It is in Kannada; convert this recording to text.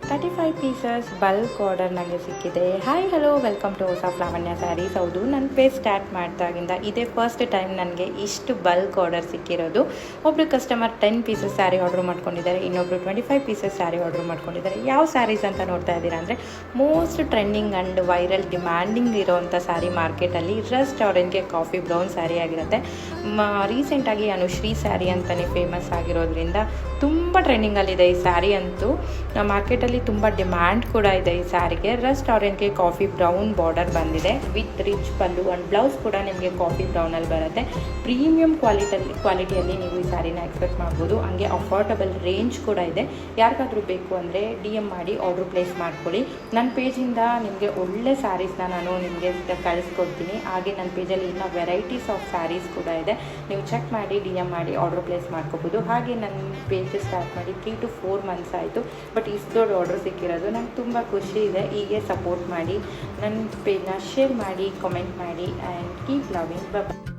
35 ಪೀಸಸ್ ಬಲ್ಕ್ ಆರ್ಡರ್ ನನಗೆ ಸಿಕ್ಕಿದೆ. ಹಾಯ್ ಹಲೋ ವೆಲ್ಕಮ್ ಟು ಹೊಸ ಲಾವಣ್ಯ ಸ್ಯಾರೀಸ್. ಹೌದು, ನನ್ನ ಪೇಜ್ ಸ್ಟಾರ್ಟ್ ಮಾಡಿದಾಗಿಂದ ಇದೇ ಫಸ್ಟ್ ಟೈಮ್ ನನಗೆ ಇಷ್ಟು ಬಲ್ಕ್ ಆರ್ಡರ್ ಸಿಕ್ಕಿರೋದು. ಒಬ್ಬರು ಕಸ್ಟಮರ್ 10 ಪೀಸಸ್ ಸ್ಯಾರಿ ಆರ್ಡ್ರ್ ಮಾಡ್ಕೊಂಡಿದ್ದಾರೆ, ಇನ್ನೊಬ್ಬರು 25 ಪೀಸಸ್ ಸ್ಯಾರಿ ಆರ್ಡ್ರ್ ಮಾಡ್ಕೊಂಡಿದ್ದಾರೆ. ಯಾವ ಸ್ಯಾರೀಸ್ ಅಂತ ನೋಡ್ತಾ ಇದ್ದೀರಾ ಅಂದರೆ most trending and viral demanding ಇರೋವಂಥ ಸ್ಯಾರಿ ಮಾರ್ಕೆಟಲ್ಲಿ ರಸ್ಟ್ ಆರೆಂಜ್ಗೆ ಕಾಫಿ ಬ್ರೌನ್ ಸ್ಯಾರಿ ಆಗಿರುತ್ತೆ. ರೀಸೆಂಟಾಗಿ ಅನುಶ್ರೀ ಸ್ಯಾರಿ ಅಂತಲೇ ಫೇಮಸ್ ಆಗಿರೋದ್ರಿಂದ ತುಂಬ ಟ್ರೆಂಡಿಂಗಲ್ಲಿದೆ ಈ ಸ್ಯಾರಿ. ಅಂತೂ ಮಾರ್ಕೆಟಲ್ಲಿ ತುಂಬ ಡಿಮ್ಯಾಂಡ್ ಕೂಡ ಇದೆ ಈ ಸ್ಯಾರಿಗೆ. ರಸ್ಟ್ ಆರೆಂಜ್ಗೆ ಕಾಫಿ ಬ್ರೌನ್ ಬಾರ್ಡರ್ ಬಂದಿದೆ with rich pallu and blouse ಕೂಡ ನಿಮಗೆ ಕಾಫಿ ಬ್ರೌನಲ್ಲಿ ಬರುತ್ತೆ. ಪ್ರೀಮಿಯಂ ಕ್ವಾಲಿಟಿಯಲ್ಲಿ ನೀವು ಈ ಸ್ಯಾರಿನ ಎಕ್ಸ್ಪೆಕ್ಟ್ ಮಾಡ್ಬೋದು. ಹಂಗೆ ಅಫೋರ್ಡಬಲ್ ರೇಂಜ್ ಕೂಡ ಇದೆ. ಯಾರಿಗಾದರೂ ಬೇಕು ಅಂದರೆ DM ಮಾಡಿ ಆರ್ಡ್ರ್ ಪ್ಲೇಸ್ ಮಾಡ್ಕೊಳ್ಳಿ. ನನ್ನ ಪೇಜಿಂದ ನಿಮಗೆ ಒಳ್ಳೆ ಸ್ಯಾರೀಸ್ನ ನಾನು ನಿಮಗೆ ಕಳಿಸ್ಕೊಡ್ತೀನಿ. ಹಾಗೆ ನನ್ನ ಪೇಜಲ್ಲಿ ಇನ್ನೂ ವೆರೈಟೀಸ್ ಆಫ್ ಸ್ಯಾರೀಸ್ ಕೂಡ ಇದೆ, ನೀವು ಚೆಕ್ ಮಾಡಿ DM ಮಾಡಿ ಆರ್ಡ್ರ್ ಪ್ಲೇಸ್ ಮಾಡ್ಕೋಬೋದು. ಹಾಗೆ ನನ್ನ ಪೇಜ್ ಸ್ಟಾರ್ಟ್ ಮಾಡಿ 3 to 4 months ಆಯಿತು, ಬಟ್ ಇಷ್ಟು ದೊಡ್ಡ ಆರ್ಡ್ರ್ ಸಿಕ್ಕಿರೋದು ನಂಗೆ ತುಂಬ ಖುಷಿ ಇದೆ. ಹೀಗೆ ಸಪೋರ್ಟ್ ಮಾಡಿ, ನನ್ನ ಪೇಜ್ನ ಶೇರ್ ಮಾಡಿ, ಕಮೆಂಟ್ ಮಾಡಿ ಆ್ಯಂಡ್ ಕೀಪ್ ಲವಿಂಗ್. ಬಾಯ್.